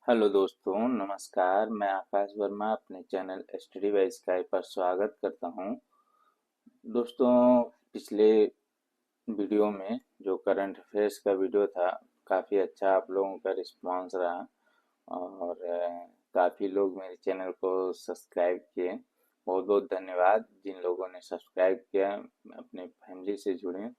Hello दोस्तों, नमस्कार। मैं आकाश वर्मा अपने चैनल स्टडी बाय स्काई पर स्वागत करता हूं। दोस्तों, पिछले वीडियो में जो करंट अफेयर्स का वीडियो था, काफ़ी अच्छा आप लोगों का रिस्पांस रहा और काफ़ी लोग मेरे चैनल को सब्सक्राइब किए। बहुत बहुत धन्यवाद जिन लोगों ने सब्सक्राइब किया, अपने फैमिली से जुड़े।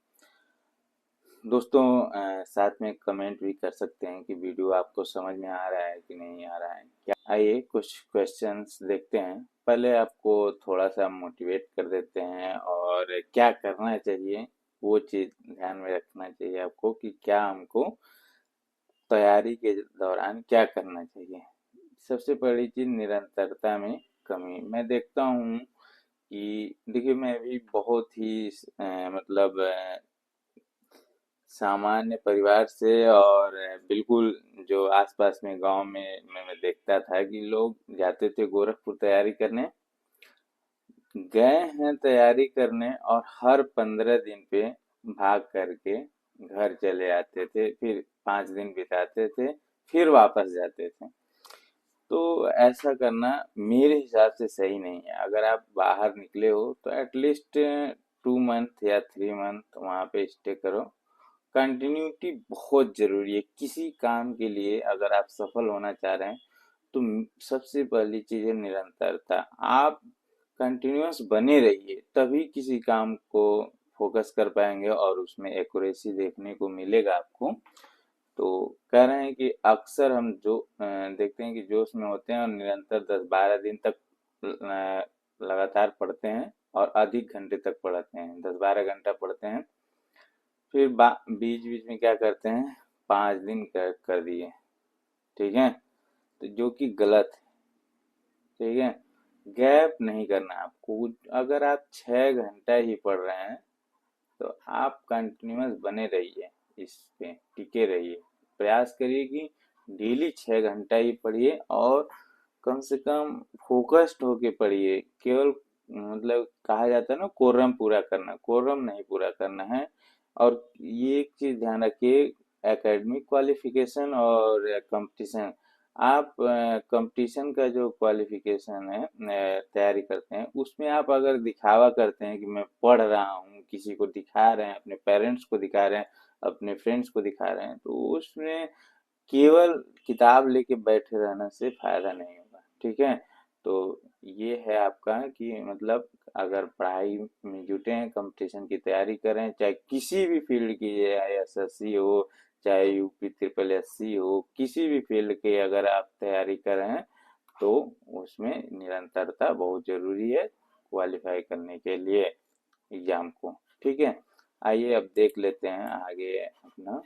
दोस्तों, साथ में कमेंट भी कर सकते हैं कि वीडियो आपको समझ में आ रहा है कि नहीं आ रहा है। क्या आइए कुछ क्वेश्चंस देखते हैं। पहले आपको थोड़ा सा मोटिवेट कर देते हैं और क्या करना चाहिए वो चीज़ ध्यान में रखना चाहिए आपको कि क्या हमको तैयारी के दौरान क्या करना चाहिए। सबसे पहली चीज़ निरंतरता में कमी। मैं देखता हूँ कि देखिए, मैं भी बहुत ही मतलब सामान्य परिवार से और बिल्कुल जो आसपास में गांव में मैं देखता था कि लोग जाते थे गोरखपुर तैयारी करने। गए हैं तैयारी करने और हर 15 दिन पे भाग करके घर चले आते थे, फिर 5 दिन बिताते थे, फिर वापस जाते थे। तो ऐसा करना मेरे हिसाब से सही नहीं है। अगर आप बाहर निकले हो तो एटलीस्ट 2 मंथ या 3 मंथ वहाँ पे स्टे करो। कंटिन्यूटी बहुत जरूरी है किसी काम के लिए। अगर आप सफल होना चाह रहे हैं तो सबसे पहली चीज है निरंतरता। आप कंटिन्यूअस बने रहिए, तभी किसी काम को फोकस कर पाएंगे और उसमें एक्यूरेसी देखने को मिलेगा आपको। तो कह रहे हैं कि अक्सर हम जो देखते हैं कि जोश में होते हैं और निरंतर 10-12 दिन तक लगातार पढ़ते हैं और अधिक घंटे तक पढ़ते हैं, 10-12 घंटा पढ़ते हैं। फिर बीच बीच में क्या करते हैं, 5 दिन कर दिए। ठीक है, तो जो कि गलत है। ठीक है, गैप नहीं करना आपको। अगर आप 6 घंटा ही पढ़ रहे हैं तो आप कंटिन्यूअस बने रहिए, इस पे टिके रहिए। प्रयास करिए कि डेली 6 घंटा ही पढ़िए और कम से कम फोकस्ड होके पढ़िए। केवल मतलब कहा जाता है ना, कोरम पूरा करना, कोरम नहीं पूरा करना है। और ये एक चीज ध्यान रखिए, एकेडमिक क्वालिफिकेशन और कंपटीशन। आप कंपटीशन का जो क्वालिफिकेशन है, तैयारी करते हैं, उसमें आप अगर दिखावा करते हैं कि मैं पढ़ रहा हूँ, किसी को दिखा रहे हैं, अपने पेरेंट्स को दिखा रहे हैं, अपने फ्रेंड्स को दिखा रहे हैं, तो उसमें केवल किताब लेके बैठे रहने से फायदा नहीं होगा। ठीक है, तो ये है आपका कि मतलब अगर पढ़ाई में जुटे हैं, कंपटीशन की तैयारी करें, चाहे किसी भी फील्ड की, चाहे एसएससी हो, चाहे यूपी ट्रिपल एससी हो, किसी भी फील्ड की अगर आप तैयारी कर रहे हैं तो उसमें निरंतरता बहुत जरूरी है क्वालिफाई करने के लिए एग्जाम को। ठीक है, आइए अब देख लेते हैं आगे अपना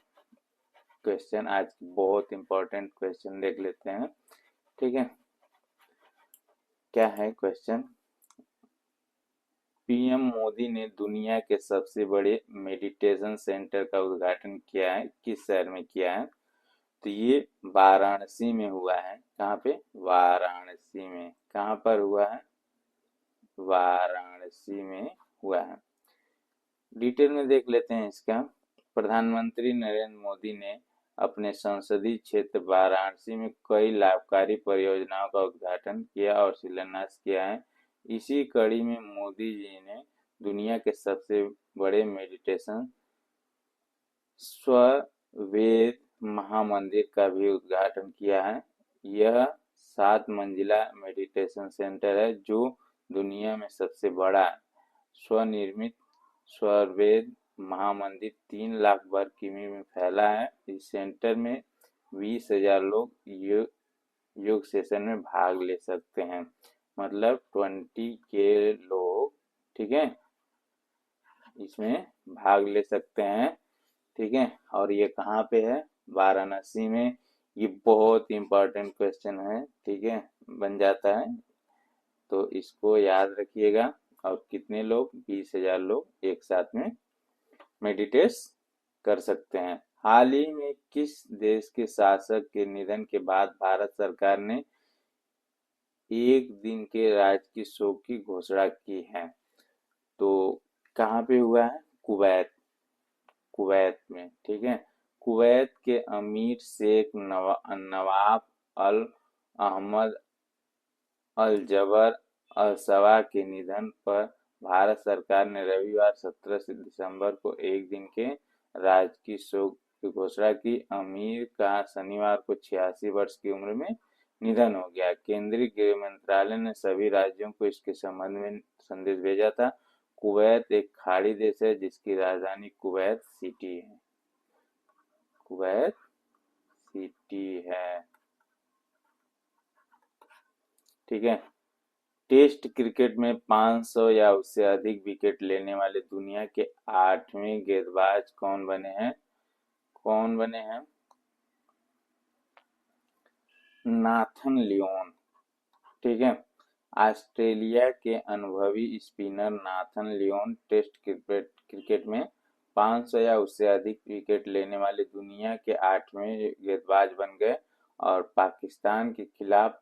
क्वेश्चन। आज बहुत इंपॉर्टेंट क्वेश्चन देख लेते हैं। ठीक है, क्या है क्वेश्चन। पीएम मोदी ने दुनिया के सबसे बड़े मेडिटेशन सेंटर का उद्घाटन किया है, किस शहर में किया है? तो ये वाराणसी में हुआ है। कहाँ पे? वाराणसी में। कहाँ पर हुआ है? वाराणसी में हुआ है। डिटेल में देख लेते हैं इसका। प्रधानमंत्री नरेंद्र मोदी ने अपने संसदीय क्षेत्र वाराणसी में कई लाभकारी परियोजनाओं का उद्घाटन किया और शिलान्यास किया है। इसी कड़ी में मोदी जी ने दुनिया के सबसे बड़े मेडिटेशन स्ववेद महामंदिर का भी उद्घाटन किया है। यह 7 मंजिला मेडिटेशन सेंटर है जो दुनिया में सबसे बड़ा है। स्वनिर्मित स्वरवेद महामंदिर 3 लाख वर्ग किमी में फैला है। इस सेंटर में 20,000 लोग योग सेशन में भाग ले सकते हैं, मतलब 20 के लोग, ठीक है, इसमें भाग ले सकते हैं। ठीक है, और ये कहाँ पे है? वाराणसी में। ये बहुत इंपॉर्टेंट क्वेश्चन है, ठीक है, बन जाता है, तो इसको याद रखिएगा। और कितने लोग? 20,000 लोग एक साथ में मेडिटेट कर सकते हैं। हाल ही में किस देश के शासक के निधन के बाद भारत सरकार ने एक दिन के राजकीय शोक की घोषणा की है? तो कहाँ पे हुआ है? कुवैत। कुवैत में। ठीक है, कुवैत के अमीर शेख नवाफ अल अहमद अल जबर अल सवा के निधन पर भारत सरकार ने रविवार 17 दिसंबर को एक दिन के राजकीय शोक की घोषणा की। अमीर का शनिवार को 86 वर्ष की उम्र में निधन हो गया। केंद्रीय गृह मंत्रालय ने सभी राज्यों को इसके संबंध में संदेश भेजा था। कुवैत एक खाड़ी देश है जिसकी राजधानी कुवैत सिटी है। कुवैत सिटी है। ठीक है। टेस्ट क्रिकेट में 500 या उससे अधिक विकेट लेने वाले दुनिया के 8वें गेंदबाज कौन बने हैं? कौन बने हैं? Nathan Lyon. ठीक है। ऑस्ट्रेलिया के अनुभवी spinner Nathan Lyon test cricket में 500 या उससे अधिक विकेट लेने वाले दुनिया के 8वें गेंदबाज बन गए और पाकिस्तान के खिलाफ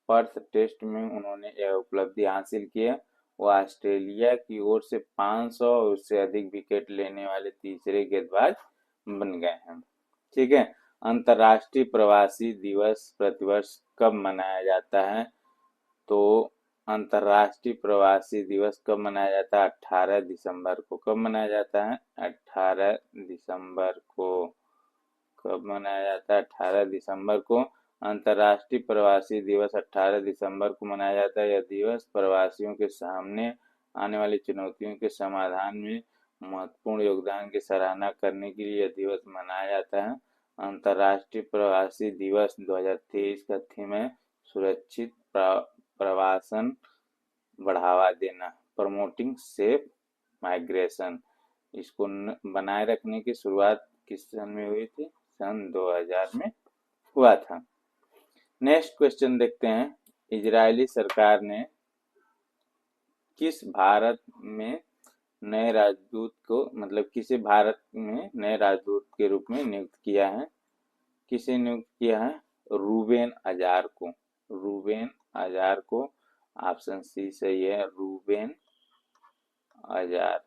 पर्थ टेस्ट में उन्होंने यह उपलब्धि हासिल की है। वो ऑस्ट्रेलिया की ओर से 500 और उससे अधिक विकेट लेने वाले तीसरे गेंदबाज बन गए हैं। ठीक है। अंतर्राष्ट्रीय प्रवासी दिवस प्रतिवर्ष कब मनाया जाता है? तो अंतर्राष्ट्रीय प्रवासी दिवस कब मनाया जाता है? 18 दिसंबर को। कब मनाया जाता है? 18 दिसंबर को। कब मनाया जाता है? 18 दिसंबर को। अंतर्राष्ट्रीय प्रवासी दिवस 18 दिसंबर को मनाया जाता है। यह दिवस प्रवासियों के सामने आने वाली चुनौतियों के समाधान में महत्वपूर्ण योगदान की सराहना करने के लिए यह दिवस मनाया जाता है। अंतर्राष्ट्रीय प्रवासी दिवस 2023 का थीम है सुरक्षित प्रवासन बढ़ावा देना, प्रमोटिंग सेफ माइग्रेशन। इसको बनाए रखने की शुरुआत किस सन में हुई थी? सन 2000 में हुआ था। नेक्स्ट क्वेश्चन देखते हैं। इजरायली सरकार ने किस भारत में नए राजदूत को किसे भारत में नए राजदूत के रूप में नियुक्त किया है? किसे नियुक्त किया है? रूबेन अजार को। रूबेन अजार को। ऑप्शन सी सही है, रूबेन अजार।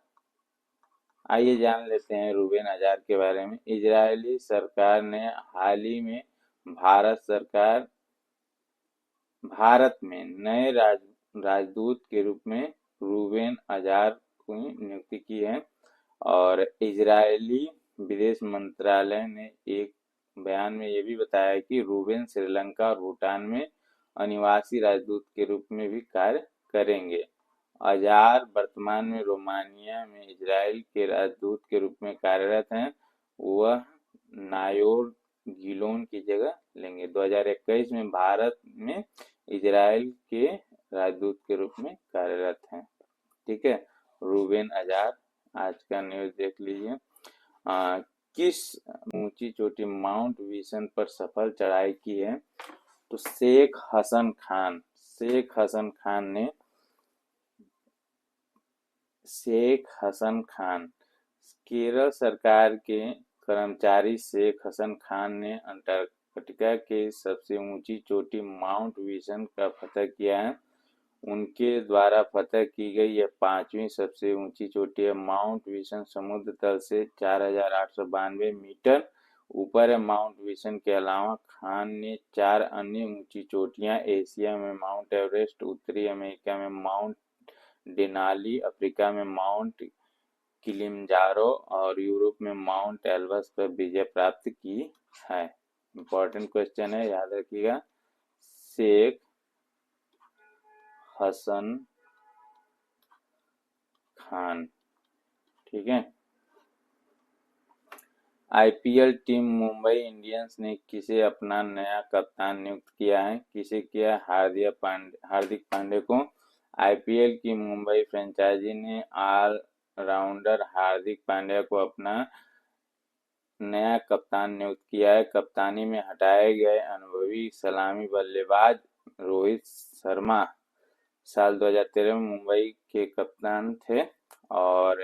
आइए जान लेते हैं रूबेन अजार के बारे में। इजरायली सरकार ने हाल ही में भारत में नए राजदूत के रूप में रूबेन अजार की नियुक्ति की है और इजरायली विदेश मंत्रालय ने एक बयान में यह भी बताया कि रूबेन श्रीलंका और भूटान में अनिवासी राजदूत के रूप में भी कार्य करेंगे। अजार वर्तमान में रोमानिया में इजराइल के राजदूत के रूप में कार्यरत हैं। वह नायोर गिलोन की जगह लेंगे। 2021 में भारत में इजराइल के राजदूत के रूप में कार्यरत हैं। ठीक है। रूबेन अजार आज का न्यूज देख लीजिए। किस ऊंची चोटी माउंट विशन पर सफल चढ़ाई की है? तो शेख हसन खान केरल सरकार के कर्मचारी शेख हसन खान ने अंटार्कटिका के सबसे ऊंची चोटी माउंट विशन का फतह किया है। उनके द्वारा फतह की गई यह 5वीं सबसे ऊंची चोटी है। माउंट विशन समुद्र तल से 4892 मीटर ऊपर है। माउंट विशन के अलावा खान ने 4 अन्य ऊंची चोटियां एशिया में माउंट एवरेस्ट, उत्तरी अमेरिका में माउंट डेनाली, अफ्रीका में माउंट किलिमंजारो और यूरोप में माउंट एल्ब्रस पर विजय प्राप्त की है। इंपॉर्टेंट क्वेश्चन है, याद रखिएगा। शेख हसन खान। ठीक है। आईपीएल टीम मुंबई इंडियंस ने किसे अपना नया कप्तान नियुक्त किया है? किसे किया? हार्दिक पांड्या को। आईपीएल की मुंबई फ्रेंचाइजी ने ऑल राउंडर हार्दिक पांड्या को अपना नया कप्तान नियुक्त किया है। कप्तानी में हटाए गए अनुभवी सलामी बल्लेबाज रोहित शर्मा साल 2013 में मुंबई के कप्तान थे और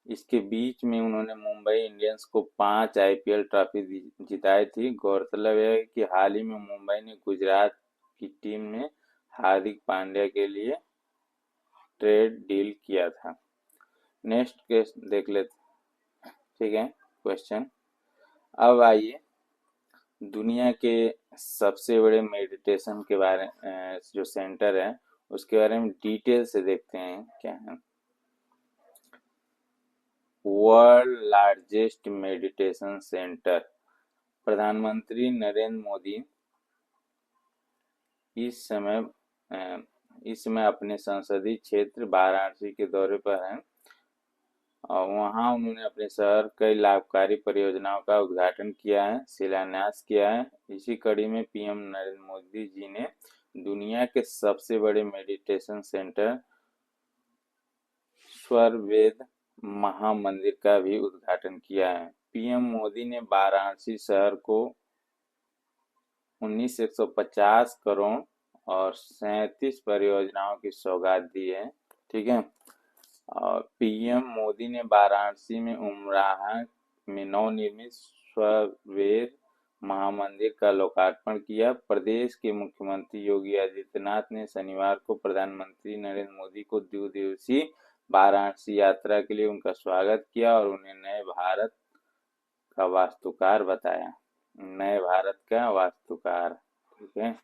इसके बीच में उन्होंने मुंबई इंडियंस को 5 आईपीएल ट्रॉफी जिताई थी। गौरतलब है कि हाल ही में मुंबई ने गुजरात की टीम में हार्दिक पांड्या के लिए ट्रेड डील किया था। नेक्स्ट केस देख लेते। ठीक है क्वेश्चन। अब आइए दुनिया के सबसे बड़े मेडिटेशन के बारे जो सेंटर है उसके बारे में डिटेल से देखते हैं क्या है। World largest meditation centre. प्रधानमंत्री नरेंद्र मोदी इस समय इस समय अपने संसदीय क्षेत्र वाराणसी के दौरे पर हैं और वहां उन्होंने अपने शहर कई लाभकारी परियोजनाओं का उद्घाटन किया है, शिलान्यास किया है। इसी कड़ी में पीएम नरेंद्र मोदी जी ने दुनिया के सबसे बड़े मेडिटेशन सेंटर स्वरवेद महामंदिर का भी उद्घाटन किया है। पीएम मोदी ने वाराणसी शहर को 19,150 करोड़ और 37 परियोजनाओं की सौगात दी है। ठीक है। और पीएम मोदी ने वाराणसी में उमराह में नवनिर्मित स्वरवेद महामंदिर का लोकार्पण किया। प्रदेश के मुख्यमंत्री योगी आदित्यनाथ ने शनिवार को प्रधानमंत्री नरेंद्र मोदी को 2 दिवसीय वाराणसी यात्रा के लिए उनका स्वागत किया और उन्हें नए भारत का वास्तुकार बताया। नए भारत का वास्तुकार। ठीक है।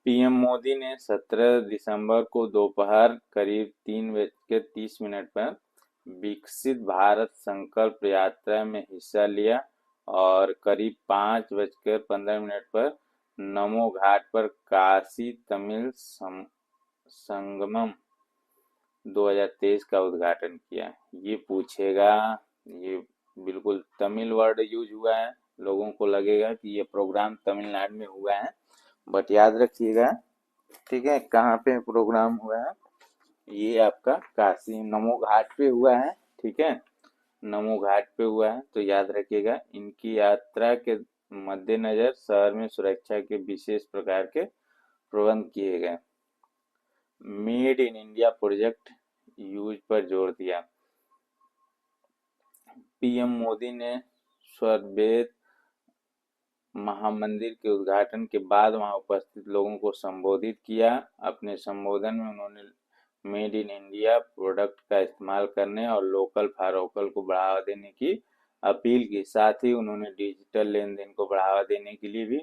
पीएम मोदी ने 17 दिसंबर को दोपहर करीब 3:30 पर विकसित भारत संकल्प यात्रा में हिस्सा लिया और करीब 5:15 पर नमो घाट पर काशी तमिल संगमम 2023 का उद्घाटन किया। ये पूछेगा, ये बिल्कुल तमिल वर्ड यूज हुआ है, लोगों को लगेगा कि ये प्रोग्राम तमिलनाडु में हुआ है, बट याद रखिएगा। ठीक है, कहाँ पे प्रोग्राम हुआ है? ये आपका काशी नमो घाट पे हुआ है। ठीक है, नमो घाट पे हुआ है, तो याद रखिएगा। इनकी यात्रा के मद्देनजर शहर में सुरक्षा के विशेष प्रकार के प्रबंध किए गए। Made in India project use पर जोर दिया। पीएम मोदी ने स्वरवेद महामंदिर के उद्घाटन के बाद वहां उपस्थित लोगों को संबोधित किया। अपने संबोधन में उन्होंने मेड इन इंडिया प्रोडक्ट का इस्तेमाल करने और लोकल फॉर वोकल को बढ़ावा देने की अपील की। साथ ही उन्होंने डिजिटल लेन देन को बढ़ावा देने के लिए भी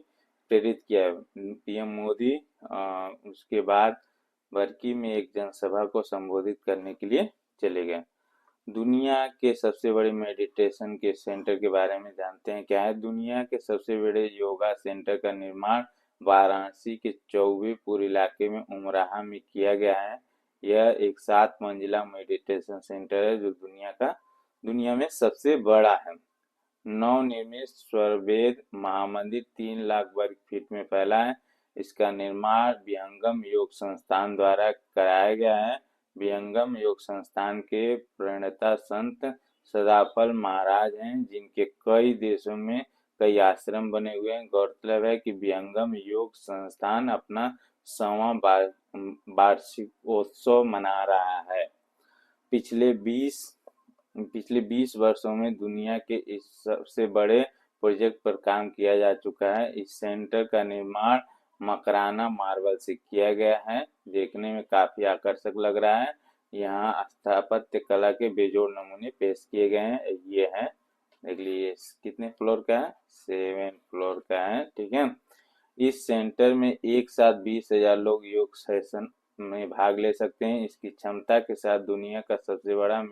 प्रेरित किया। पीएम मोदी उसके बाद वर्की में एक जनसभा को संबोधित करने के लिए चले गए। दुनिया के सबसे बड़े मेडिटेशन के सेंटर के बारे में जानते हैं क्या है। दुनिया के सबसे बड़े योगा सेंटर का निर्माण वाराणसी के चौबीपुर इलाके में उमराह में किया गया है। यह एक 7 मंजिला मेडिटेशन सेंटर है जो दुनिया में सबसे बड़ा है। नवनिर्मित स्वरवेद महामंदिर 3 लाख वर्ग फीट में फैला है। इसका निर्माण विहंगम योग संस्थान द्वारा कराया गया है। विहंगम योग संस्थान के प्रणेता संत सदाफल महाराज हैं, जिनके कई देशों में कई आश्रम बने हुए हैं। गौरतलब है कि विहंगम योग संस्थान अपना 100वां वार्षिकोत्सव मना रहा है। पिछले 20 वर्षों में दुनिया के इस सबसे बड़े प्रोजेक्ट पर काम किया जा चुका है। इस सेंटर का निर्माण मकराना मार्बल से किया गया है। देखने में काफी आकर्षक लग रहा है। यहाँ स्थापत्य कला के बेजोड़ नमूने पेश किए गए हैं। ये है, देख लीजिए कितने फ्लोर का है, 7 फ्लोर का है। ठीक है। इस सेंटर में एक साथ 20,000 लोग योग सेशन में भाग ले सकते हैं। इसकी क्षमता के साथ दुनिया का सबसे बड़ा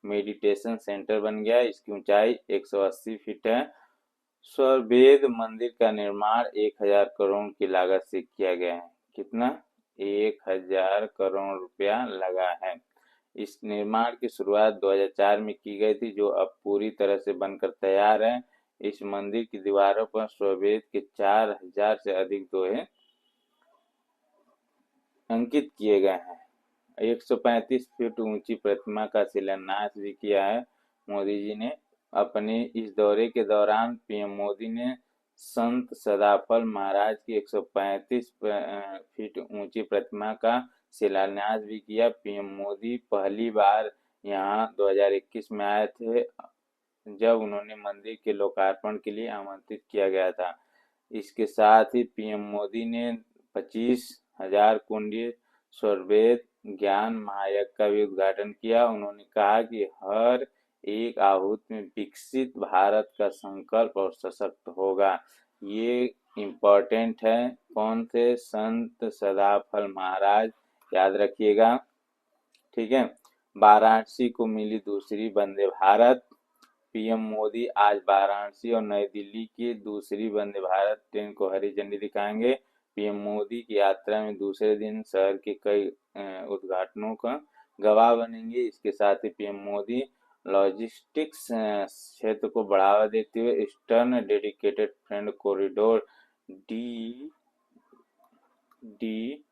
मेडिटेशन सेंटर बन गया है। इसकी ऊंचाई 180 फीट है। स्वरवेद मंदिर का निर्माण 1,000 करोड़ की लागत से किया गया है। कितना? 1,000 करोड़ रुपया लगा है। इस निर्माण की शुरुआत 2004 में की गई थी, जो अब पूरी तरह से बनकर तैयार है। इस मंदिर की दीवारों पर स्वरवेद के 4,000 से अधिक दोहे अंकित किए गए हैं। 135 फीट ऊंची प्रतिमा का शिलान्यास भी किया है मोदी जी ने। अपने इस दौरे के दौरान पीएम मोदी ने संत सदाफल महाराज की 135 फीट ऊंची प्रतिमा का शिलान्यास भी किया। पीएम मोदी पहली बार यहाँ 2021 में आए थे, जब उन्होंने मंदिर के लोकार्पण के लिए आमंत्रित किया गया था। इसके साथ ही पीएम मोदी ने 25,000 कुंडीय स्वरवेद ज्ञान महायज्ञ का भी उद्घाटन किया। उन्होंने कहा कि हर एक आहूत में विकसित भारत का संकल्प और सशक्त होगा। ये इम्पोर्टेंट है। कौन थे? संत सदाफल महाराज, याद रखिएगा। ठीक है। वाराणसी को मिली दूसरी वंदे भारत। पीएम मोदी आज वाराणसी और नई दिल्ली की दूसरी वंदे भारत ट्रेन को हरी झंडी दिखाएंगे। पीएम मोदी की यात्रा में दूसरे दिन शहर के कई उद्घाटनों का गवाह बनेंगे। इसके साथ ही पीएम मोदी लॉजिस्टिक्स क्षेत्र को बढ़ावा देते हुए eastern dedicated freight corridor D D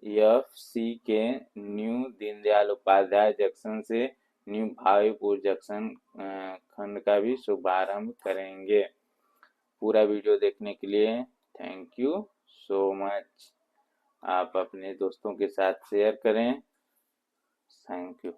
FC के न्यू दीनदयाल उपाध्याय जंक्शन से न्यू भागलपुर जंक्शन खंड का भी शुभारंभ करेंगे। पूरा वीडियो देखने के लिए थैंक यू सो मच। आप अपने दोस्तों के साथ शेयर करें। Thank you.